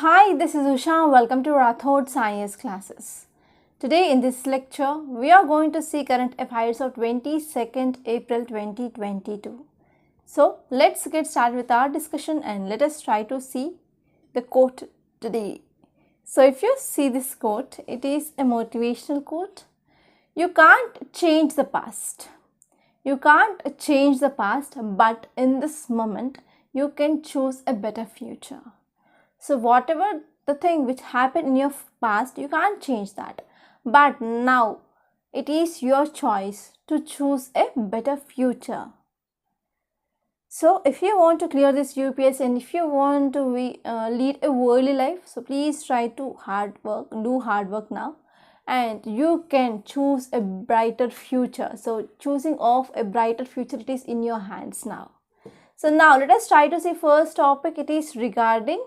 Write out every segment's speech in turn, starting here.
Hi, this is Usha. Welcome to Rathod Science classes. Today in this lecture, we are going to see current affairs of 22nd April 2022. So, let's get started with our discussion and let us try to see the quote today. So, if you see this quote, it is a motivational quote. You can't change the past. You can't change the past, but in this moment, you can choose a better future. So whatever the thing which happened in your past, you can't change that. But now it is your choice to choose a better future. So if you want to clear this UPS and if you want to lead a worldly life, so please try to do hard work now. And you can choose a brighter future. So choosing of a brighter future, it is in your hands now. So now let us try to see first topic. It is regarding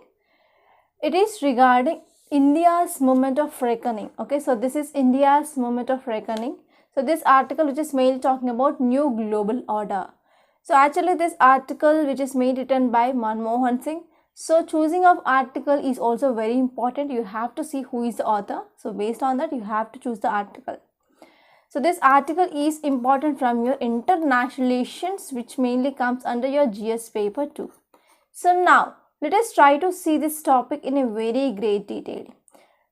India's moment of reckoning. Okay, so this is India's moment of reckoning. So this article which is mainly talking about new global order. So actually this article which is made written by Manmohan Singh. So choosing of article is also very important. You have to see who is the author. So based on that you have to choose the article. So this article is important from your international relations which mainly comes under your GS paper too. So now let us try to see this topic in a very great detail.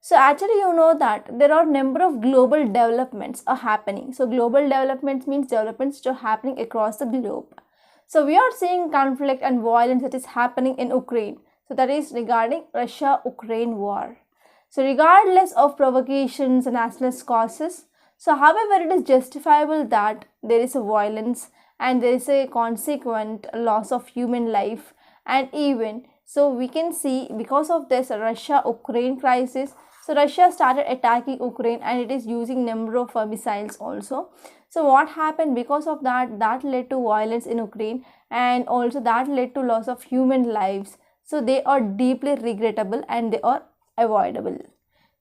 So actually you know that there are number of global developments are happening. So global developments means developments which are happening across the globe. So we are seeing conflict and violence that is happening in Ukraine. So that is regarding Russia-Ukraine war. So regardless of provocations and as well as causes, so however it is justifiable that there is a violence and there is a consequent loss of human life, and even so we can see because of this Russia-Ukraine crisis, so Russia started attacking Ukraine and it is using number of missiles also. So what happened because of that led to violence in Ukraine and also that led to loss of human lives. So they are deeply regrettable and they are avoidable.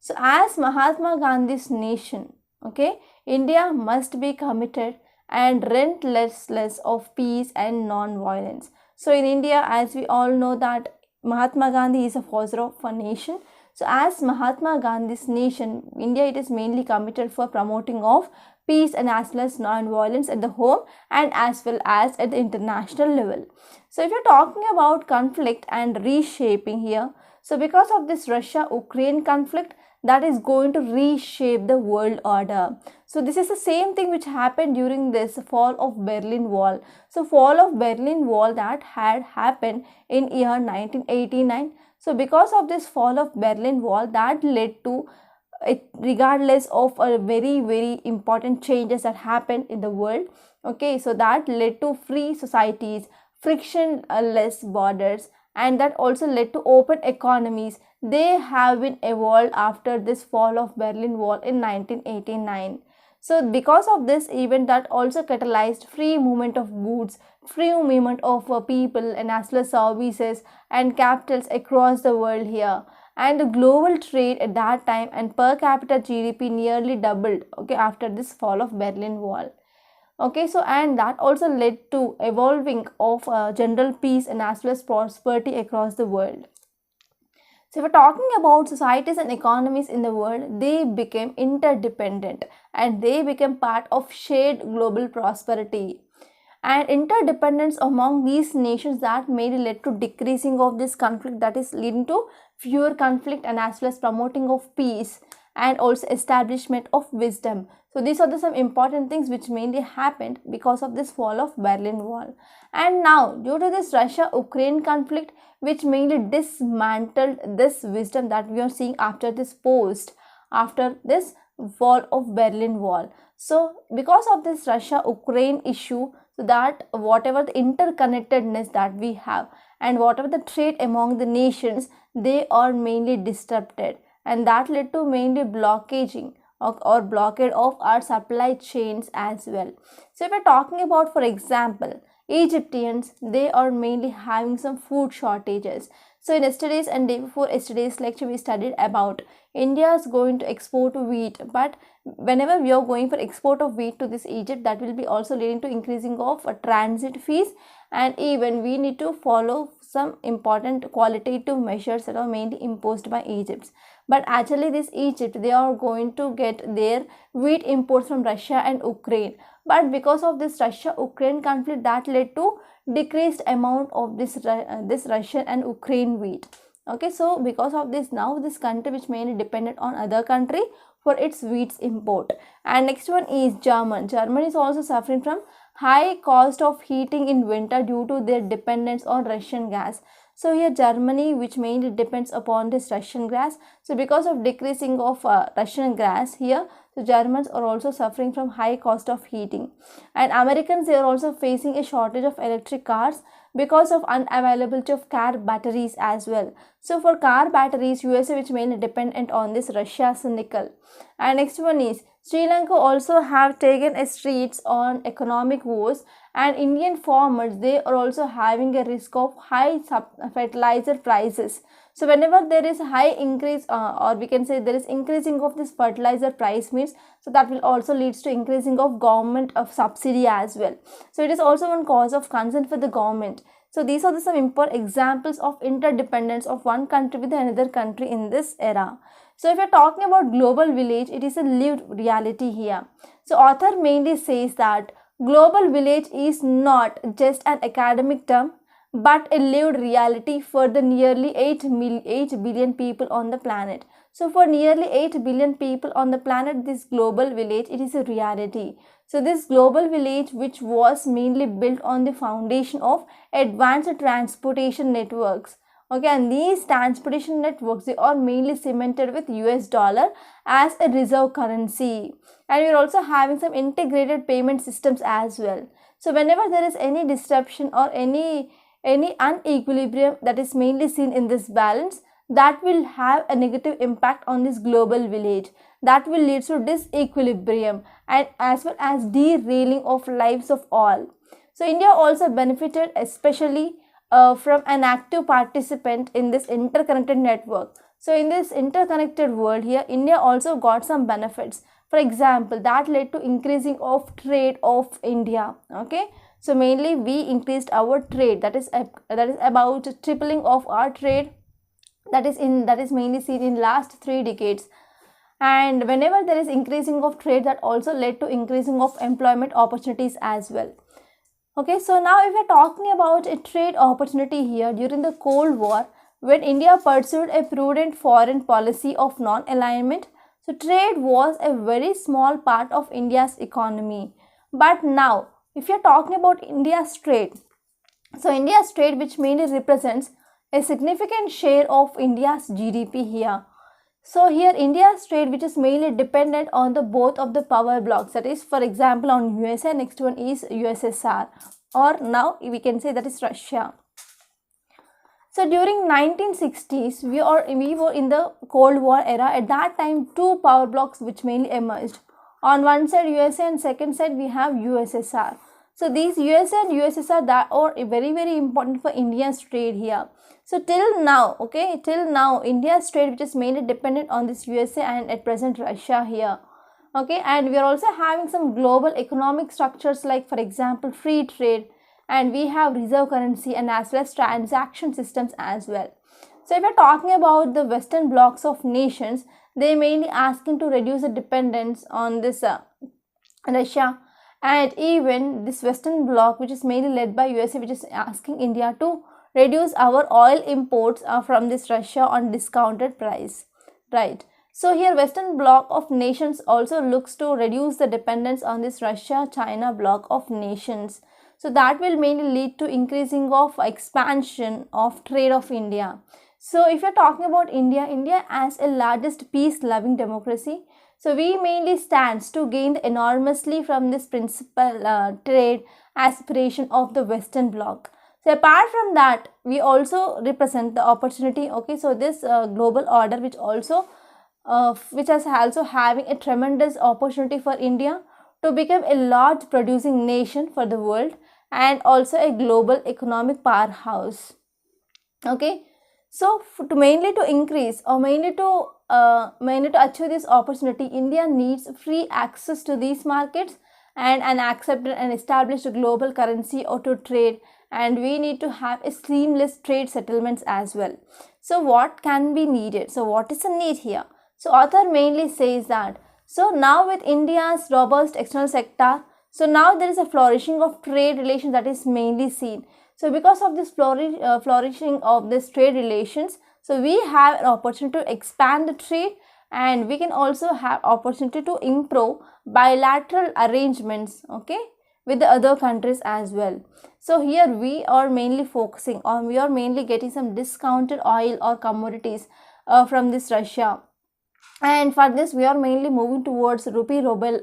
So as Mahatma Gandhi's nation, okay, India must be committed and relentless of peace and non-violence. So in India, as we all know that Mahatma Gandhi is a father of a nation. So as Mahatma Gandhi's nation, India, it is mainly committed for promoting of peace and as well as non-violence at the home and as well as at the international level. So if you're talking about conflict and reshaping here, so because of this Russia-Ukraine conflict, that is going to reshape the world order. So this is the same thing which happened during this fall of Berlin Wall. So fall of Berlin Wall that had happened in year 1989. So because of this fall of Berlin Wall that led to regardless of a very important changes that happened in the world. Okay, so that led to free societies, frictionless borders, and that also led to open economies. They have been evolved after this fall of Berlin Wall in 1989. So because of this event that also catalyzed free movement of goods, free movement of people and as well as services and capitals across the world here. And the global trade at that time and per capita GDP nearly doubled, okay, after this fall of Berlin Wall. Okay, so and that also led to evolving of general peace and as well as prosperity across the world. So if we're talking about societies and economies in the world, they became interdependent and they became part of shared global prosperity. And interdependence among these nations that may lead to decreasing of this conflict, that is leading to fewer conflict and as well as promoting of peace and also establishment of wisdom. So these are some important things which mainly happened because of this fall of Berlin Wall. And now due to this Russia-Ukraine conflict which mainly dismantled this wisdom that we are seeing after this after this fall of Berlin Wall. So because of this Russia-Ukraine issue, so that whatever the interconnectedness that we have and whatever the trade among the nations, they are mainly disrupted, and that led to mainly blockaging or blockade of our supply chains as well. So if we're talking about, for example, Egyptians, they are mainly having some food shortages. So in yesterday's and day before yesterday's lecture, we studied about India is going to export wheat, but whenever we are going for export of wheat to this Egypt, that will be also leading to increasing of transit fees, and even we need to follow some important qualitative measures that are mainly imposed by Egypt. But actually this Egypt, they are going to get their wheat imports from Russia and Ukraine. But because of this Russia-Ukraine conflict, that led to decreased amount of this Russian and Ukraine wheat. Okay, so because of this, now this country which mainly dependent on other country for its wheat import. And next one is Germany. Germany is also suffering from high cost of heating in winter due to their dependence on Russian gas. So here Germany, which mainly depends upon this Russian gas, so because of decreasing of Russian gas here, so Germans are also suffering from high cost of heating. And Americans, they are also facing a shortage of electric cars because of unavailability of car batteries as well. So for car batteries, USA, which mainly dependent on this Russia's nickel. And next one is Sri Lanka also have taken a streets on economic woes, and Indian farmers, they are also having a risk of high fertilizer prices. So whenever there is high increase or we can say there is increasing of this fertilizer price means, so that will also leads to increasing of government of subsidy as well. So it is also one cause of concern for the government. So these are some important examples of interdependence of one country with another country in this era. So if you're talking about global village, it is a lived reality here. So author mainly says that global village is not just an academic term, but a lived reality for the nearly 8 billion people on the planet. So for nearly 8 billion people on the planet, this global village, it is a reality. So this global village, which was mainly built on the foundation of advanced transportation networks. Okay, and these transportation networks, they are mainly cemented with US dollar as a reserve currency. And we are also having some integrated payment systems as well. So whenever there is any disruption or any unequilibrium that is mainly seen in this balance, that will have a negative impact on this global village. That will lead to disequilibrium and as well as derailing of lives of all. So India also benefited especially from an active participant in this interconnected network. So in this interconnected world here, India also got some benefits. For example, that led to increasing of trade of India. Okay, so mainly we increased our trade. That is about tripling of our trade. That is mainly seen in last 3 decades. And whenever there is increasing of trade, that also led to increasing of employment opportunities as well. Okay, so now if we are talking about a trade opportunity here during the Cold War, when India pursued a prudent foreign policy of non-alignment, so trade was a very small part of India's economy. But now, if you are talking about India's trade, so India's trade, which mainly represents a significant share of India's GDP here. So here India's trade, which is mainly dependent on the both of the power blocks, that is for example on USA, next one is USSR, or now we can say that is Russia. So during 1960s, we were in the Cold War era. At that time, 2 power blocks which mainly emerged. On one side USA and second side we have USSR. So these USA and USSR, that are very important for India's trade here. So till now, okay, till now India's trade, which is mainly dependent on this USA and at present Russia here. Okay, and we are also having some global economic structures like for example free trade, and we have reserve currency and as well as transaction systems as well. So if we are talking about the Western blocks of nations, they mainly asking to reduce the dependence on this Russia, and even this Western bloc, which is mainly led by USA, which is asking India to reduce our oil imports from this Russia on discounted price, right? So here Western bloc of nations also looks to reduce the dependence on this Russia-China bloc of nations. So that will mainly lead to increasing of expansion of trade of India. So if you're talking about India as a largest peace-loving democracy, so we mainly stands to gain enormously from this principal trade aspiration of the Western bloc. So apart from that, we also represent the opportunity. Okay, so this global order, which has also having a tremendous opportunity for India to become a large producing nation for the world and also a global economic powerhouse. Okay, so mainly to increase or mainly to achieve this opportunity, India needs free access to these markets and an accepted and established global currency or to trade, and we need to have a seamless trade settlements as well. So what can be needed? So what is the need here? So author mainly says that, so now with India's robust external sector, so now there is a flourishing of trade relations that is mainly seen. So because of this flourishing of this trade relations, so we have an opportunity to expand the trade, and we can also have opportunity to improve bilateral arrangements, okay, with the other countries as well. So here we are mainly focusing on, we are mainly getting some discounted oil or commodities from this Russia, and for this we are mainly moving towards rupee ruble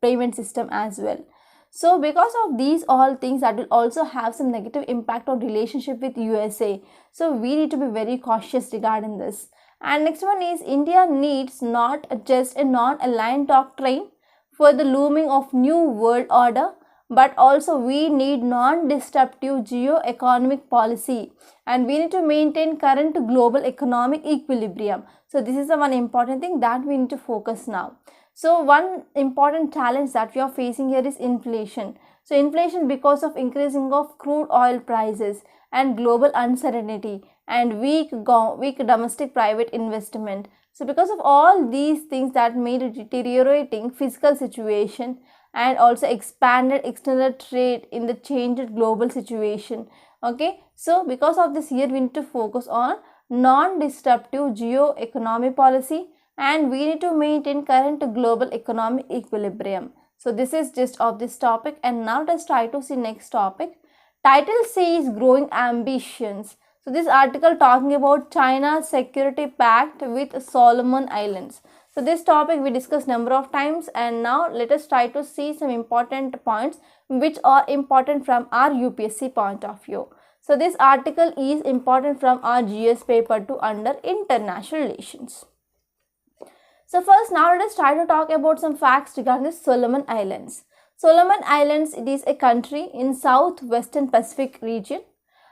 payment system as well. So because of these all things, that will also have some negative impact on relationship with USA. So we need to be very cautious regarding this. And next one is, India needs not just a non-aligned doctrine for the looming of new world order, but also we need non-disruptive geo-economic policy, and we need to maintain current global economic equilibrium. So this is the one important thing that we need to focus now. So one important challenge that we are facing here is inflation. So inflation because of increasing of crude oil prices and global uncertainty and weak domestic private investment. So because of all these things that made a deteriorating fiscal situation and also expanded external trade in the changed global situation. Okay, so because of this, here we need to focus on non-disruptive geo-economic policy, and we need to maintain current global economic equilibrium. So this is just of this topic, and now let's try to see next topic. Title says growing ambitions. So this article talking about China's security pact with Solomon Islands. So this topic we discussed number of times, and now let us try to see some important points which are important from our UPSC point of view. So this article is important from our GS paper 2 under international relations. So first, now let us try to talk about some facts regarding the Solomon Islands. Solomon Islands, it is a country in southwestern Pacific region,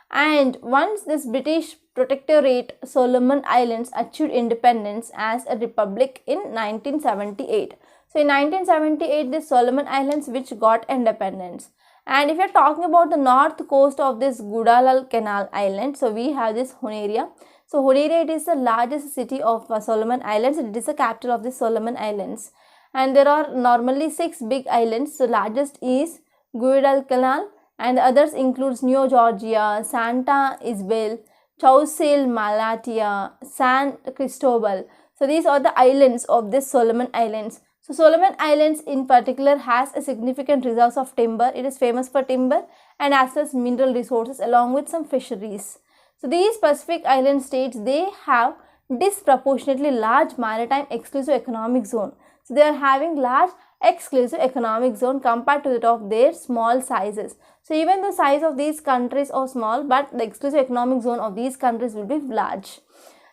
and once this British protectorate Solomon Islands achieved independence as a republic in 1978. So in 1978, the Solomon Islands which got independence. And if you are talking about the north coast of this Guadalcanal Island, so we have this Honiara. So Honiara, it is the largest city of Solomon Islands. It is the capital of the Solomon Islands. And there are normally 6 big islands. So largest is Guadalcanal, and the others includes New Georgia, Santa Isabel, Choiseul, Malatia, San Cristobal. So these are the islands of this Solomon Islands. So Solomon Islands in particular has a significant resource of timber. It is famous for timber and as well as mineral resources along with some fisheries. So these Pacific Island states, they have disproportionately large maritime exclusive economic zone. So they are having large exclusive economic zone compared to that of their small sizes. So even the size of these countries are small, but the exclusive economic zone of these countries will be large.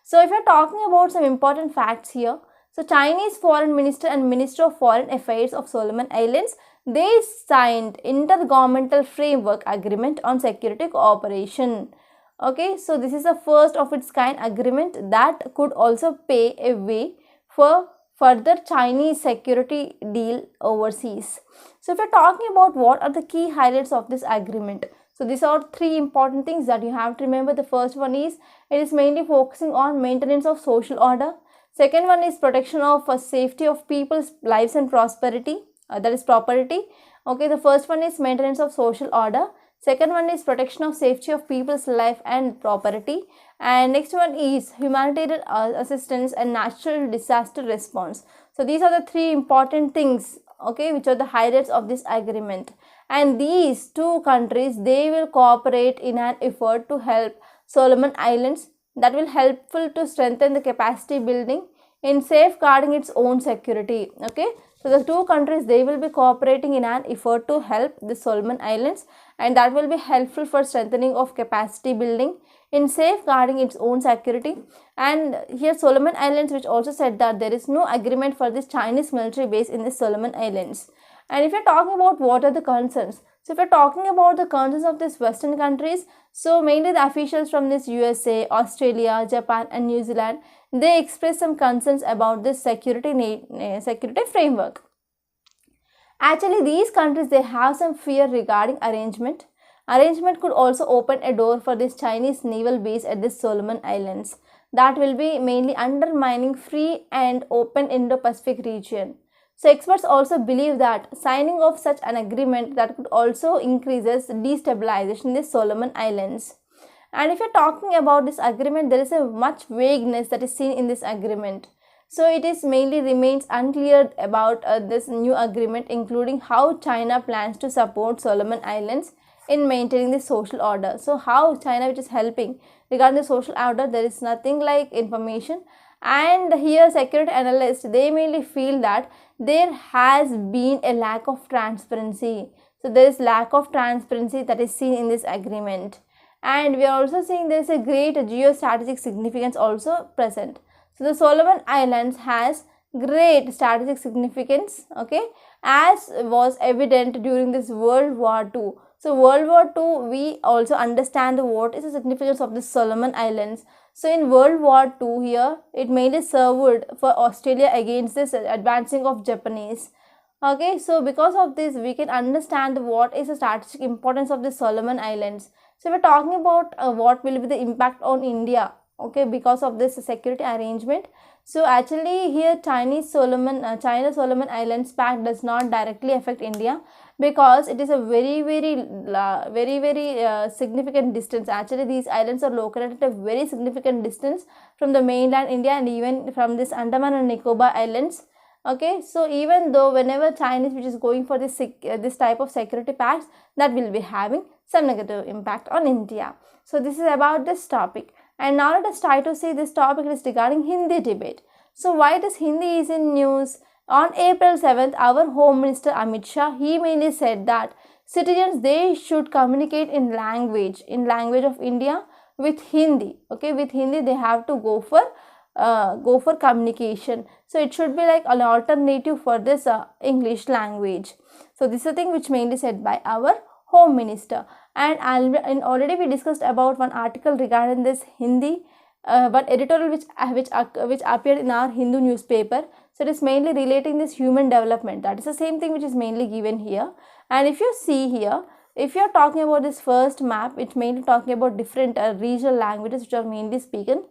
So if you are talking about some important facts here, so Chinese Foreign Minister and Minister of Foreign Affairs of Solomon Islands, they signed Intergovernmental Framework Agreement on Security Cooperation. Okay, so this is the first of its kind agreement that could also pave a way for further Chinese security deal overseas. So if you're talking about what are the key highlights of this agreement, so these are 3 important things that you have to remember. The first one is, it is mainly focusing on maintenance of social order. Second one is protection of safety of people's lives and prosperity, that is property. Okay, the first one is maintenance of social order. Second one is protection of safety of people's life and property. And next one is humanitarian assistance and natural disaster response. So these are the 3 important things, okay, which are the highlights of this agreement. And these 2 countries, they will cooperate in an effort to help Solomon Islands, that will helpful to strengthen the capacity building in safeguarding its own security. Okay, so the 2 countries, they will be cooperating in an effort to help the Solomon Islands, and that will be helpful for strengthening of capacity building in safeguarding its own security. And here Solomon Islands, which also said that there is no agreement for this Chinese military base in the Solomon Islands. And if you're talking about what are the concerns, so if you're talking about the concerns of these Western countries, so mainly the officials from this USA, Australia, Japan and New Zealand, they express some concerns about this security framework. Actually, these countries, they have some fear regarding arrangement arrangement could also open a door for this Chinese naval base at the Solomon Islands that will be mainly undermining free and open Indo-Pacific region. So experts also believe that signing of such an agreement that could also increases destabilization in the Solomon Islands. And if you're talking about this agreement, there is a much vagueness that is seen in this agreement. So it is mainly remains unclear about this new agreement, including how China plans to support Solomon Islands in maintaining the social order. So how China which is helping regarding the social order, there is nothing like information. And here security analysts, they mainly feel that there has been a lack of transparency. So there is lack of transparency that is seen in this agreement. And we are also seeing there is a great geostrategic significance also present. So the Solomon Islands has great strategic significance, okay, as was evident during this World War II. So World War II, we also understand what is the significance of the Solomon Islands. So in World War II here, it mainly served for Australia against this advancing of Japanese. Okay, so because of this, we can understand what is the strategic importance of the Solomon Islands. So we're talking about what will be the impact on India, okay, because of this security arrangement. So actually here China Solomon Islands Pact does not directly affect India, because it is a very significant distance. Actually these islands are located at a very significant distance from the mainland India and even from this Andaman and Nicobar Islands. Okay, so even though whenever Chinese which is going for this type of security pacts, that will be having some negative impact on India. So this is about this topic. And now let us try to see this topic is regarding Hindi debate. So why this Hindi is in news? On April 7th, our Home Minister Amit Shah, he mainly said that citizens, they should communicate in language of India with Hindi. Okay, with Hindi they have to go for communication. So it should be like an alternative for this English language. So this is the thing which mainly said by our Home Minister. And already we discussed about one article regarding this Hindi, but editorial which appeared in our Hindu newspaper. So it is mainly relating this human development. That is the same thing which is mainly given here. And if you see here, if you are talking about this first map, it's mainly talking about different regional languages which are mainly spoken.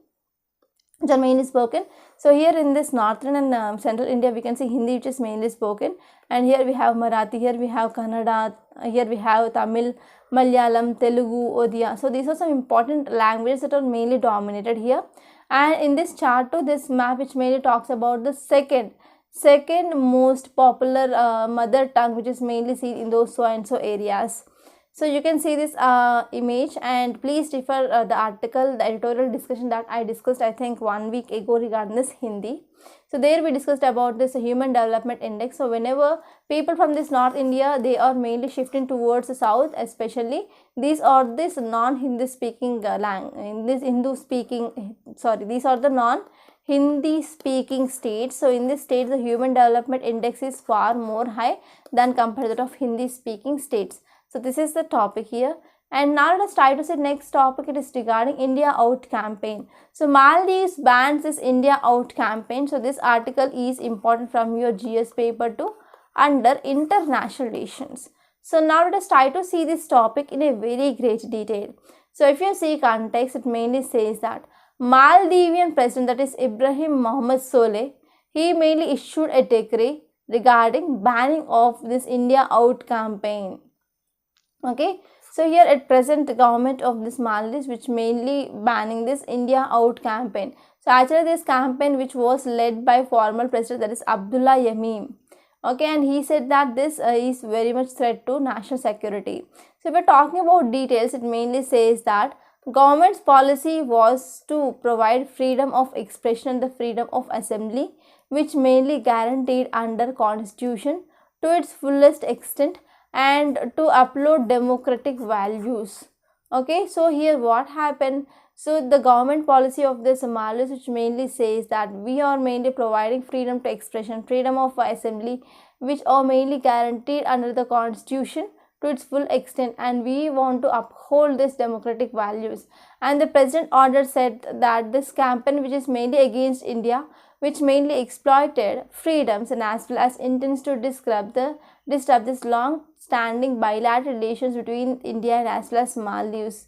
So here in this northern and central India, we can see Hindi which is mainly spoken, and here we have Marathi, here we have Kannada, here we have Tamil, Malayalam, Telugu, Odia. So these are some important languages that are mainly dominated here. And in this chart too, this map which mainly talks about the second most popular mother tongue which is mainly seen in those so and so areas. So you can see this image, and please refer the article, the editorial discussion that I discussed I think 1 week ago regarding this Hindi. So there we discussed about this Human Development Index. So whenever people from this North India, they are mainly shifting towards the South, especially these are this non-Hindi speaking these are the non-Hindi speaking states. So in this state, the Human Development Index is far more high than compared to that of Hindi speaking states. So this is the topic here. And now let us try to see next topic. It is regarding India Out campaign. So Maldives bans this India Out campaign. So this article is important from your GS paper to under international relations. So now let us try to see this topic in a very great detail. So if you see context, it mainly says that Maldivian president, that is Ibrahim Mohammed Soleh, he mainly issued a decree regarding banning of this India Out campaign. Okay, so here at present the government of this Maldives which mainly banning this India Out campaign. So actually this campaign which was led by former president, that is Abdullah Yameen. Okay, and he said that this is very much threat to national security. So if we're talking about details, it mainly says that government's policy was to provide freedom of expression and the freedom of assembly, which mainly guaranteed under constitution to its fullest extent, and to upload democratic values. Okay, so here what happened? So the government policy of the Somalis which mainly says that we are mainly providing freedom to expression, freedom of assembly, which are mainly guaranteed under the constitution to its full extent, and we want to uphold these democratic values. And the president order said that this campaign, which is mainly against India, which mainly exploited freedoms and as well as intends to disrupt this long standing bilateral relations between India and as well as Maldives.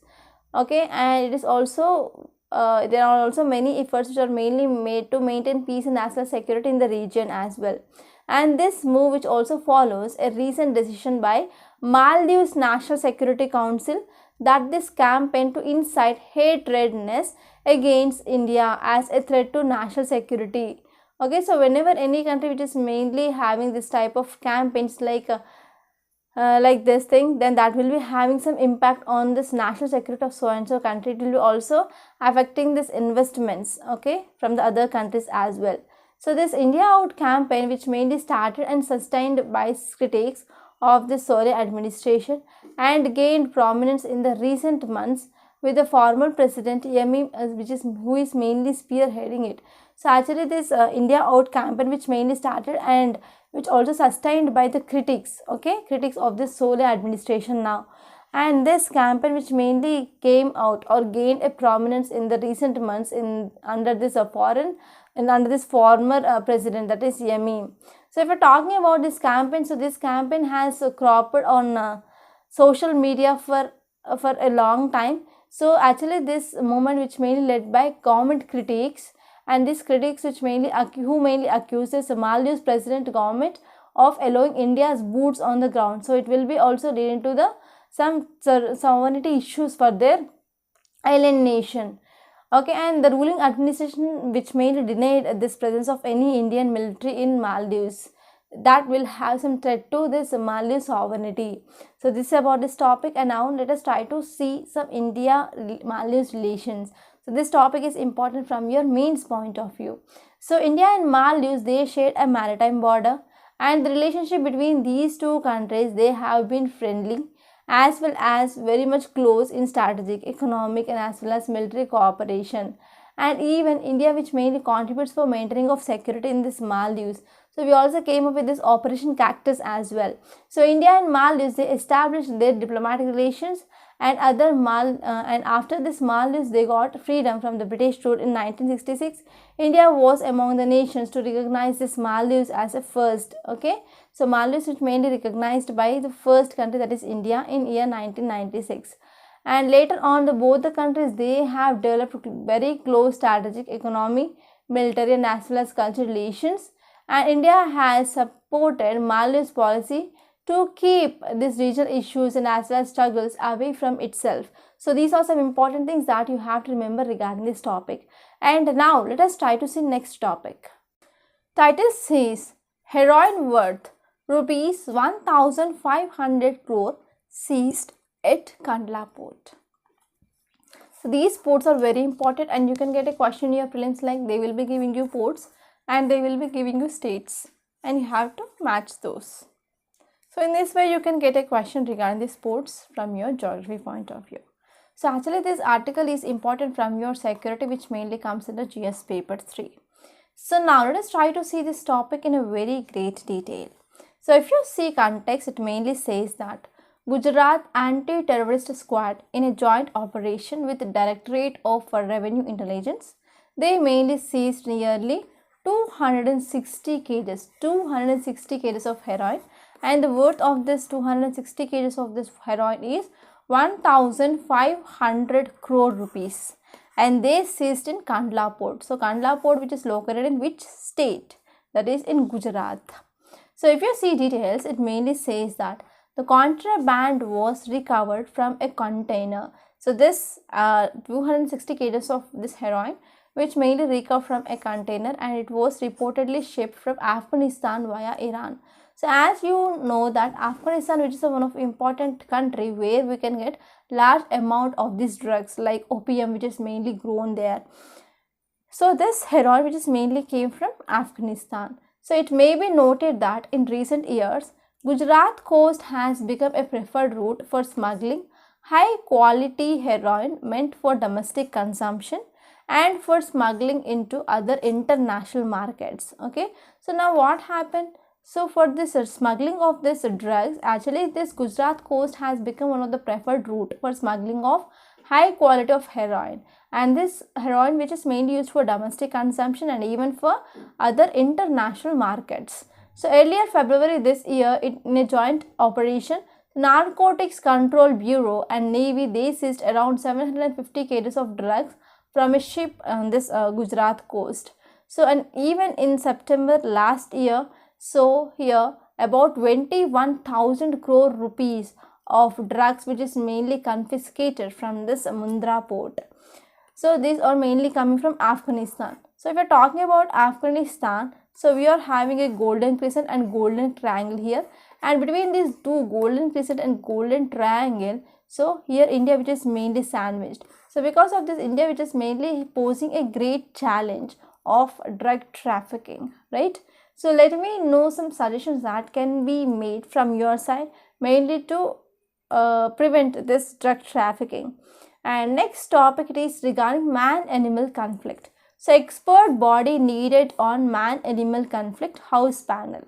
Okay, and it is also there are also many efforts which are mainly made to maintain peace and as well as security in the region as well. And this move, which also follows a recent decision by Maldives National Security Council, that this campaign to incite hatredness against India as a threat to national security. Okay, so whenever any country which is mainly having this type of campaigns like this thing, then that will be having some impact on this national security of so and so country. It will be also affecting this investments, okay, from the other countries as well. So this India Out campaign, which mainly started and sustained by critics of the Solih administration and gained prominence in the recent months with the former president Yemi, who is mainly spearheading it. So actually this India Out campaign, which mainly started and which also sustained by the critics, okay, critics of the Solih administration now. And this campaign, which mainly came out or gained a prominence in the recent months under this under this former president, that is Yemi. So if we're talking about this campaign, so this campaign has cropped on social media for a long time. So actually this movement, which mainly led by government critics, and these critics which mainly accuses the Maldives president government of allowing India's boots on the ground. So it will be also leading to some sovereignty issues for their island nation. Okay, and the ruling administration, which mainly denied this presence of any Indian military in Maldives, that will have some threat to this Maldives sovereignty. So this is about this topic, and now let us try to see some India-Maldives relations. So this topic is important from your means point of view. So India and Maldives, they share a maritime border, and the relationship between these two countries, they have been friendly as well as very much close in strategic, economic and as well as military cooperation. And even India, which mainly contributes for maintaining of security in this Maldives. So we also came up with this Operation Cactus as well. So India and Maldives, they established their diplomatic relations, and after this Maldives, they got freedom from the British rule in 1966. India was among the nations to recognize this Maldives as a first. Okay, so Maldives is mainly recognized by the first country, that is India, in year 1996. And later on, both the countries, they have developed very close strategic, economic, military and as well as cultural relations. And India has supported Maldives policy to keep these regional issues and as well as struggles away from itself. So these are some important things that you have to remember regarding this topic. And now let us try to see next topic. Title says, heroin worth rupees 1,500 crore seized at Kandla port. So these ports are very important, and you can get a question in your prelims, like they will be giving you ports and they will be giving you states, and you have to match those. So in this way you can get a question regarding these ports from your geography point of view. So actually this article is important from your security, which mainly comes in the GS paper 3. So now let us try to see this topic in a very great detail. So if you see context, it mainly says that Gujarat Anti-Terrorist Squad, in a joint operation with the Directorate of Revenue Intelligence, they mainly seized nearly 260 kgs of heroin, and the worth of this 260 kgs of this heroin is 1,500 crore rupees, and they seized in Kandla port. So Kandla port, which is located in which state? That is in Gujarat. So if you see details, it mainly says that the contraband was recovered from a container. So this 260 kgs of this heroin, which mainly recovered from a container, and it was reportedly shipped from Afghanistan via Iran. So as you know that Afghanistan, which is one of important country where we can get large amount of these drugs like opium, which is mainly grown there. So this heroin, which is mainly came from Afghanistan. So it may be noted that in recent years, Gujarat coast has become a preferred route for smuggling high quality heroin meant for domestic consumption and for smuggling into other international markets. Okay, so now what happened? So for this smuggling of this drugs, actually this Gujarat coast has become one of the preferred route for smuggling of high quality of heroin, and this heroin which is mainly used for domestic consumption and even for other international markets. So earlier February this year, in a joint operation, Narcotics Control Bureau and Navy, they seized around 750 kgs of drugs from a ship on this Gujarat coast. So and even in September last year, so here about 21,000 crore rupees of drugs which is mainly confiscated from this Mundra port. So these are mainly coming from Afghanistan. So if you're talking about Afghanistan, so we are having a golden crescent and golden triangle here, and between these two golden crescent and golden triangle, so here India which is mainly sandwiched. So because of this, India which is mainly posing a great challenge of drug trafficking, right? So let me know some suggestions that can be made from your side, mainly to prevent this drug trafficking. And next topic, it is regarding man-animal conflict. So expert body needed on man-animal conflict house panel.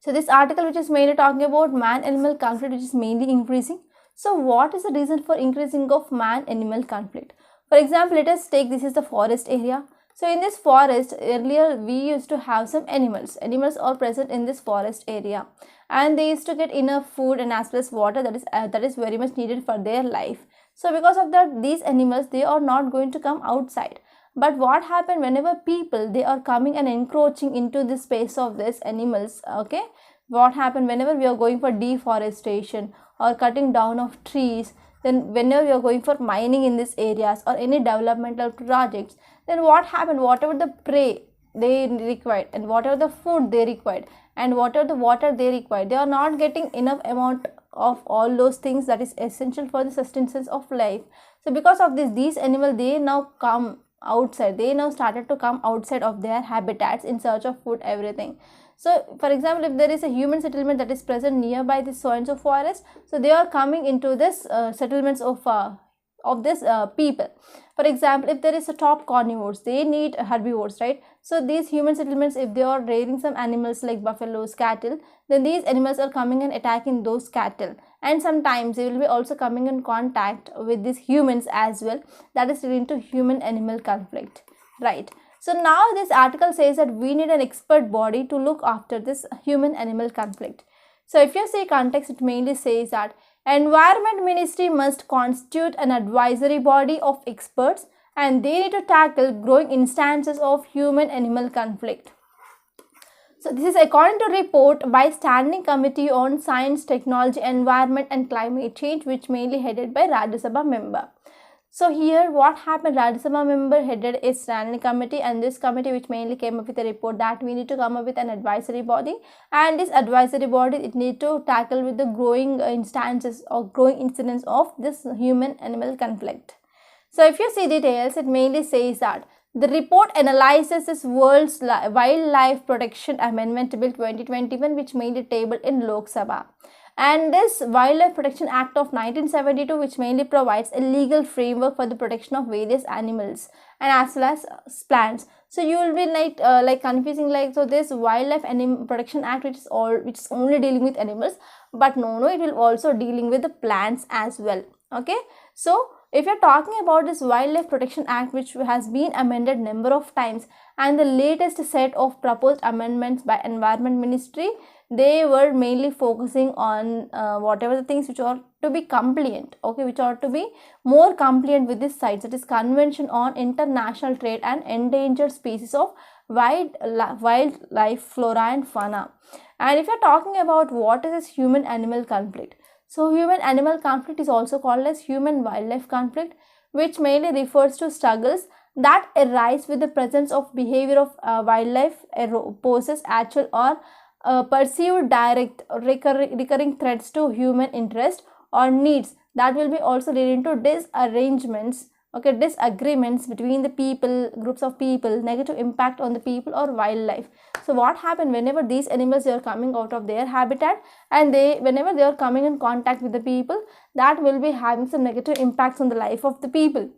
So this article which is mainly talking about man-animal conflict, which is mainly increasing. So what is the reason for increasing of man-animal conflict? For example, let us take, this is the forest area. So in this forest, earlier we used to have some animals. Animals are present in this forest area, and they used to get enough food and as well as water that is very much needed for their life. So because of that, these animals, they are not going to come outside. But what happened whenever people, they are coming and encroaching into the space of these animals, okay? What happened whenever we are going for deforestation or cutting down of trees, then whenever we are going for mining in these areas or any developmental projects, then what happened, whatever the prey they required and whatever the food they required and whatever the water they required, they are not getting enough amount of all those things that is essential for the sustenance of life. So because of this, these animals, they now come outside, they now started to come outside of their habitats in search of food, everything. So for example, if there is a human settlement that is present nearby this so and so forest, so they are coming into this settlements of this people. For example, if there is a top carnivores, they need herbivores, right? So these human settlements, if they are raiding some animals like buffaloes, cattle, then these animals are coming and attacking those cattle, and sometimes they will be also coming in contact with these humans as well. That is leading to human animal conflict, right? So now this article says that we need an expert body to look after this human animal conflict. So if you see context, it mainly says that Environment Ministry must constitute an advisory body of experts, and they need to tackle growing instances of human-animal conflict. So this is according to report by Standing Committee on Science, Technology, Environment and Climate Change, which mainly headed by Rajya Sabha member. So here what happened, Rajya Sabha member headed a standing committee, and this committee which mainly came up with a report that we need to come up with an advisory body, and this advisory body, it need to tackle with the growing instances or growing incidents of this human animal conflict. So if you see details, it mainly says that the report analyzes this World's Wildlife Protection Amendment Bill 2021, which mainly tabled in Lok Sabha, and this Wildlife Protection Act of 1972, which mainly provides a legal framework for the protection of various animals and as well as plants. So you will be like confusing, like, so this Wildlife Protection Act, which is only dealing with animals, but no, it will also dealing with the plants as well. Okay, so if you're talking about this Wildlife Protection Act, which has been amended number of times, and the latest set of proposed amendments by Environment Ministry, they were mainly focusing on whatever the things which are to be compliant, okay, which are to be more compliant with this CITES, that is Convention on International Trade and Endangered Species of Wildlife, Flora and Fauna. And if you're talking about what is this human-animal conflict, so human-animal conflict is also called as human-wildlife conflict, which mainly refers to struggles that arise with the presence of behavior of wildlife poses actual or perceived direct recurring threats to human interest or needs, that will be also leading to disarrangements, okay, disagreements between the people, groups of people, negative impact on the people or wildlife. So what happened whenever these animals, they are coming out of their habitat, and whenever they are coming in contact with the people, that will be having some negative impacts on the life of the people.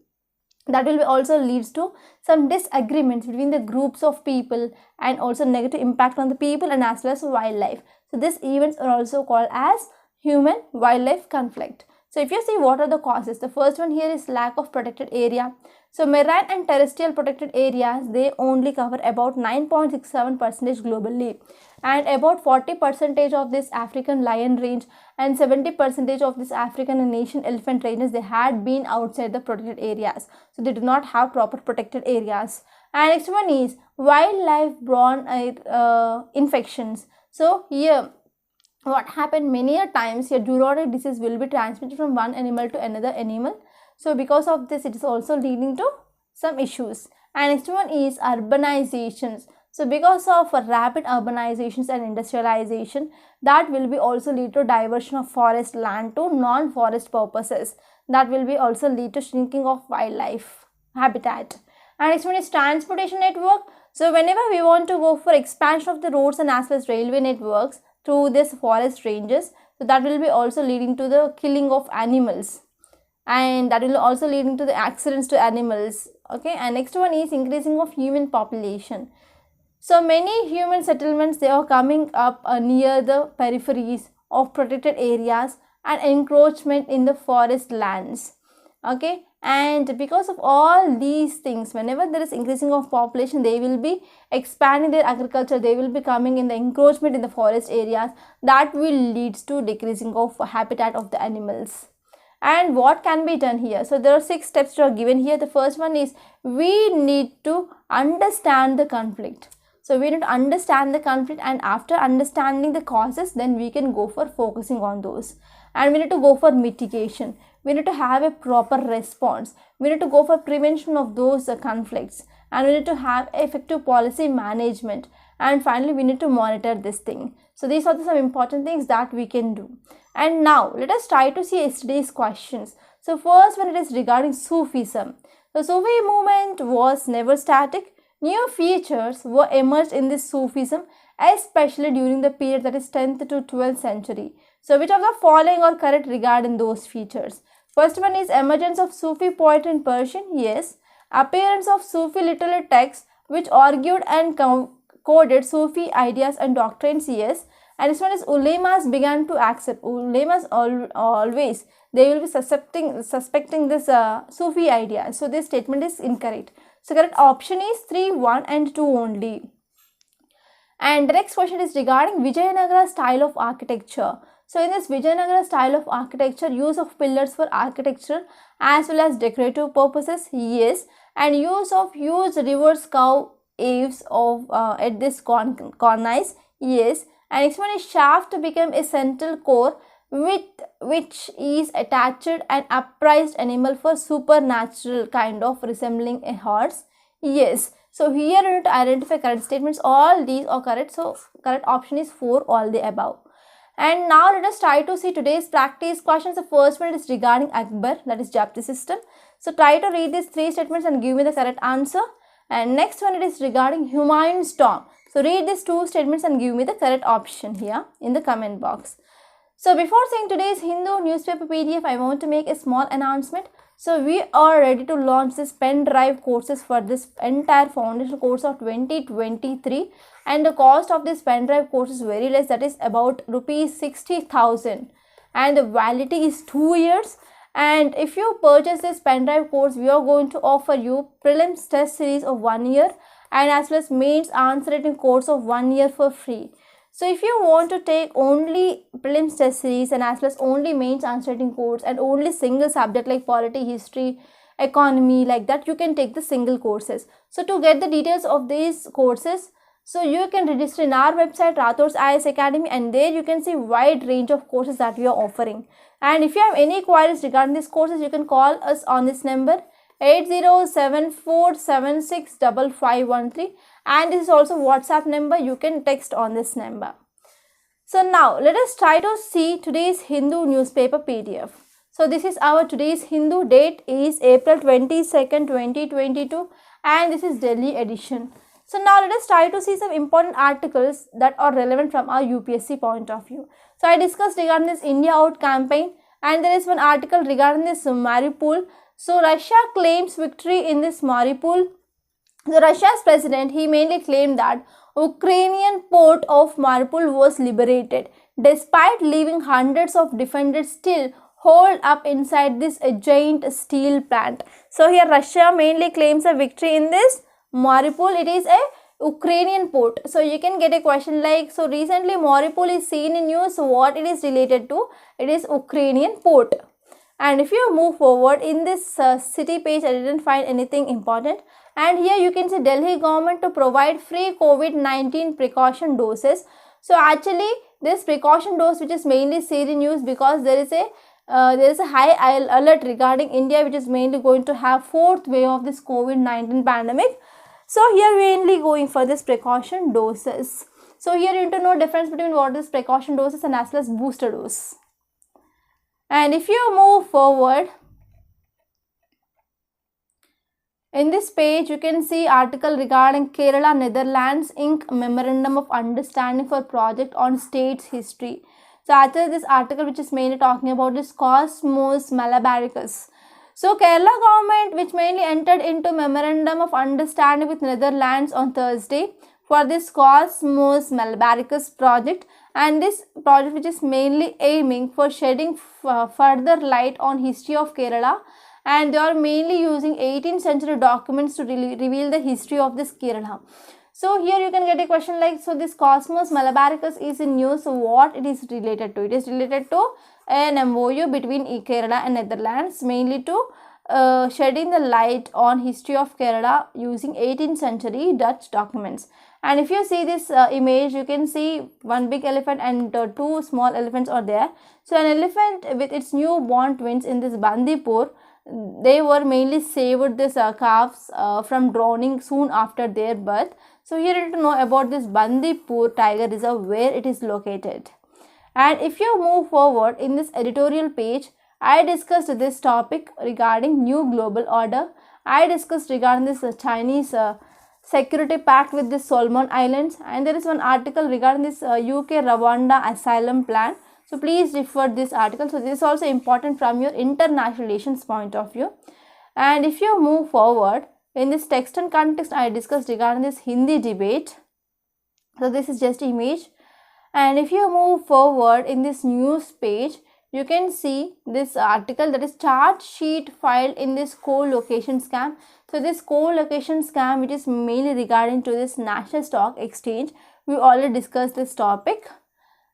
that will be also leads to some disagreements between the groups of people and also negative impact on the people and as well as wildlife. So these events are also called as human wildlife conflict. So if you see what are the causes, the first one here is lack of protected area. So marine and terrestrial protected areas, they only cover about 9.67% globally, and about 40% of this African lion range and 70% of this African and Asian elephant ranges, they had been outside the protected areas. So they do not have proper protected areas. And next one is wildlife borne infections. So here what happened many a times, here zoonotic disease will be transmitted from one animal to another animal. So because of this, it is also leading to some issues. And next one is urbanizations. So because of rapid urbanizations and industrialization, that will be also lead to diversion of forest land to non-forest purposes. That will be also lead to shrinking of wildlife habitat. And next one is transportation network. So whenever we want to go for expansion of the roads and as well as railway networks through this forest ranges, so that will be also leading to the killing of animals, and that will also leading to the accidents to animals. Okay, and next one is increasing of human population. So many human settlements, they are coming up near the peripheries of protected areas and encroachment in the forest lands. Okay, and because of all these things, whenever there is increasing of population, they will be expanding their agriculture, they will be coming in the encroachment in the forest areas, that will leads to decreasing of habitat of the animals. And what can be done here? So there are 6 steps that are given here. The first one is we need to understand the conflict. So we need to understand the conflict, and after understanding the causes, then we can go for focusing on those. And we need to go for mitigation. We need to have a proper response. We need to go for prevention of those conflicts. And we need to have effective policy management. And finally, we need to monitor this thing. So these are some important things that we can do. And now let us try to see yesterday's questions. So first one, it is regarding Sufism. The Sufi movement was never static. New features were emerged in this Sufism, especially during the period that is 10th to 12th century. So which of the following are correct regarding those features? First one is emergence of Sufi poetry in Persian. Yes. Appearance of Sufi literary texts which argued and coded Sufi ideas and doctrines. Yes. And this one is ulemas began to accept. Ulemas always, they will be suspecting this Sufi idea. So this statement is incorrect. So correct option is 3, 1 and 2 only. And the next question is regarding Vijayanagara style of architecture. So in this Vijayanagara style of architecture, use of pillars for architecture as well as decorative purposes. Yes. And use of huge reverse curve eaves of at this cornice. Yes. And next one is shaft to become a central core with which is attached an upraised animal for supernatural kind of resembling a horse. Yes. So here you need to identify correct statements. All these are correct. So correct option is 4, all the above. And now let us try to see today's practice questions. The first one is regarding Akbar, that is Japti system. So try to read these 3 statements and give me the correct answer. And next one, it is regarding Humayun's tomb. So read these 2 statements and give me the correct option here in the comment box. So before seeing today's Hindu newspaper PDF, I want to make a small announcement. So we are ready to launch this pen drive courses for this entire foundation course of 2023, and the cost of this pen drive course is very less, that is about rupees 60,000, and the validity is 2 years. And if you purchase this pen drive course, we are going to offer you prelims test series of 1 year and as well as mains answer writing course of 1 year for free. So if you want to take only prelims test series and as well as only mains answer writing course and only single subject like polity, history, economy, like that, you can take the single courses. So to get the details of these courses, so you can register in our website Rathod's IAS Academy, and there you can see wide range of courses that we are offering. And if you have any queries regarding these courses, you can call us on this number 8074765513, and this is also WhatsApp number. You can text on this number. So now let us try to see today's Hindu newspaper PDF. So this is our today's Hindu. Date is April 22nd, 2022, and this is Delhi edition. So now let us try to see some important articles that are relevant from our UPSC point of view. So I discussed regarding this India Out campaign, and there is one article regarding this Mariupol. So Russia claims victory in this Mariupol. So Russia's president, he mainly claimed that Ukrainian port of Mariupol was liberated, despite leaving hundreds of defenders still holed up inside this giant steel plant. So here Russia mainly claims a victory in this Mariupol. It is a Ukrainian port. So you can get a question like, so recently Mariupol is seen in news. So what it is related to? It is Ukrainian port. And if you move forward in this city page, I didn't find anything important. And here you can see Delhi government to provide free COVID-19 precaution doses. So actually this precaution dose which is mainly seen in news because there is a high alert regarding India, which is mainly going to have fourth wave of this COVID-19 pandemic. So here we are mainly going for this precaution doses. So here you need to know difference between what is precaution doses and as well as booster dose. And if you move forward, in this page you can see article regarding Kerala Netherlands Inc. Memorandum of Understanding for Project on States History. So after this article, which is mainly talking about this Cosmos Malabaricus. So Kerala government, which mainly entered into Memorandum of Understanding with Netherlands on Thursday for this Cosmos Malabaricus project, and this project which is mainly aiming for shedding further light on history of Kerala, and they are mainly using 18th century documents to reveal the history of this Kerala. So here you can get a question like, so this Cosmos Malabaricus is in news. So what it is related to? It is related to an MOU between Kerala and Netherlands, mainly to shedding the light on history of Kerala using 18th century Dutch documents. And if you see this image, you can see one big elephant and two small elephants are there. So an elephant with its newborn twins in this Bandipur, they were mainly saved this calves from drowning soon after their birth. So here you need to know about this Bandipur Tiger Reserve, where it is located. And if you move forward in this editorial page, I discussed this topic regarding new global order. I discussed regarding this Chinese security pact with the Solomon Islands, and there is one article regarding this UK Rwanda asylum plan. So please refer this article. So this is also important from your international relations point of view. And if you move forward in this text and context, I discussed regarding this Hindi debate. So this is just image. And if you move forward in this news page, you can see this article, that is charge sheet filed in this co-location scam. So this co-location scam, which is mainly regarding to this National Stock Exchange. We already discussed this topic,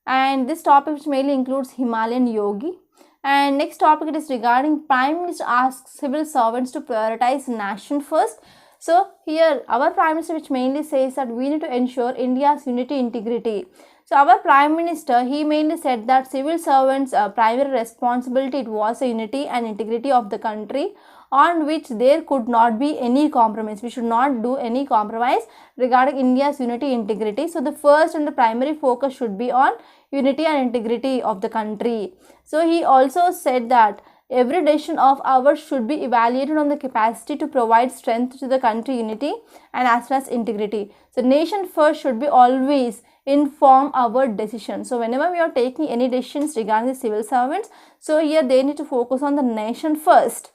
and this topic which mainly includes Himalayan Yogi. And next topic, it is regarding Prime Minister asks civil servants to prioritize nation first. So here our Prime Minister, which mainly says that we need to ensure India's unity integrity. So our Prime Minister, he mainly said that civil servants' primary responsibility, it was the unity and integrity of the country, on which there could not be any compromise. We should not do any compromise regarding India's unity integrity. So the first and the primary focus should be on unity and integrity of the country. So he also said that every decision of ours should be evaluated on the capacity to provide strength to the country unity and as well as integrity. So nation first should be always inform our decisions. So whenever we are taking any decisions regarding the civil servants, so here they need to focus on the nation first.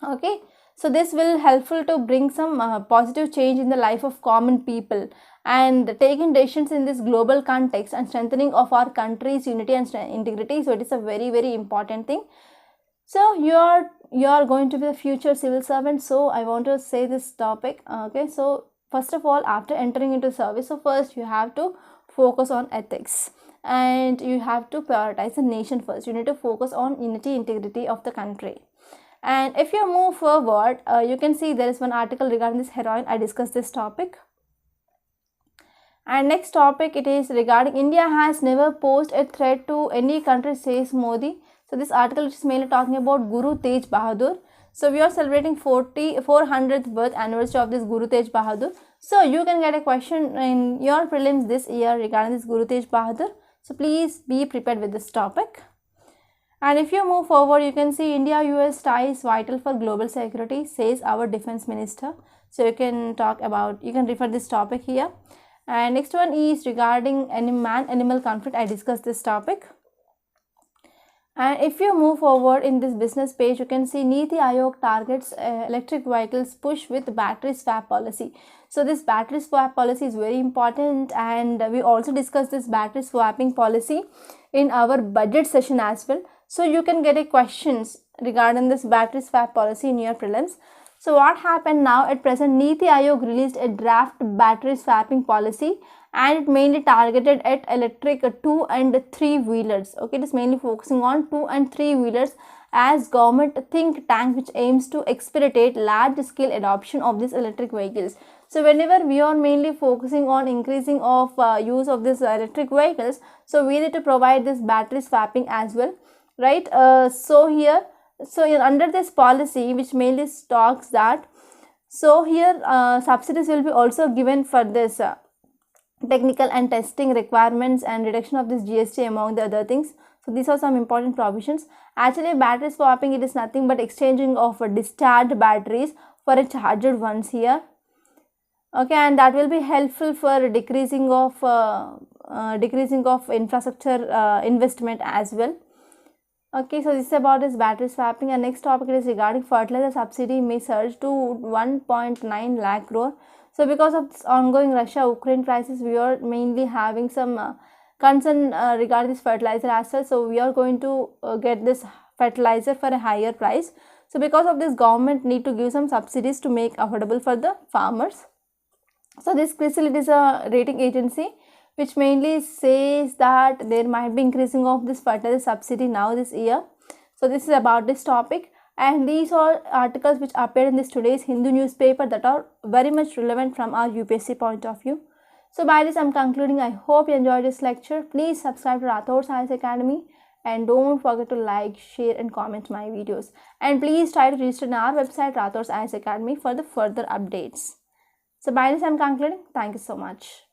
Okay, so this will helpful to bring some positive change in the life of common people, and taking decisions in this global context and strengthening of our country's unity and integrity. So it is a very, very important thing. So you are going to be the future civil servant. So I want to say this topic. Okay, so first of all, after entering into service, so first you have to focus on ethics, and you have to prioritize the nation first. You need to focus on unity, integrity of the country. And if you move forward, you can see there is one article regarding this heroin. I discussed this topic. And next topic, it is regarding India has never posed a threat to any country, says Modi. So this article, which is mainly talking about Guru Tej Bahadur. So we are celebrating 400th birth anniversary of this Guru Tej Bahadur. So you can get a question in your prelims this year regarding this Guru Tej Bahadur. So please be prepared with this topic. And if you move forward, you can see India-US ties vital for global security, says our defense minister. So you can refer this topic here. And next one is regarding man-animal conflict. I discussed this topic. And if you move forward in this business page, you can see Niti Aayog targets electric vehicles push with battery swap policy. So this battery swap policy is very important, and we also discussed this battery swapping policy in our budget session as well. So you can get a questions regarding this battery swap policy in your prelims. So what happened now at present, Niti Aayog released a draft battery swapping policy, and it mainly targeted at electric 2 and 3 wheelers. Okay, it is mainly focusing on 2 and 3 wheelers as government think tank which aims to expedite large scale adoption of these electric vehicles. So whenever we are mainly focusing on increasing of use of these electric vehicles, so we need to provide this battery swapping as well, right? Under this policy, which mainly talks that, so here subsidies will be also given for this technical and testing requirements and reduction of this GST among the other things. So these are some important provisions. Actually, battery swapping, it is nothing but exchanging of discharged batteries for a charged ones here. Okay, and that will be helpful for decreasing of infrastructure investment as well. Okay, so this is about this battery swapping, and next topic is regarding fertilizer subsidy may surge to 1.9 lakh crore. So because of this ongoing Russia-Ukraine crisis, we are mainly having some concern regarding this fertilizer as well. So we are going to get this fertilizer for a higher price. So because of this, government need to give some subsidies to make affordable for the farmers. So this CRISIL is a rating agency which mainly says that there might be increasing of this fertilizer subsidy now this year. So this is about this topic, and these are articles which appeared in this today's Hindu newspaper that are very much relevant from our UPSC point of view. So by this, I'm concluding. I hope you enjoyed this lecture. Please subscribe to Rathore Science Academy, and don't forget to like, share and comment my videos. And please try to register in our website Rathore Science Academy for the further updates. So by this, I'm concluding. Thank you so much.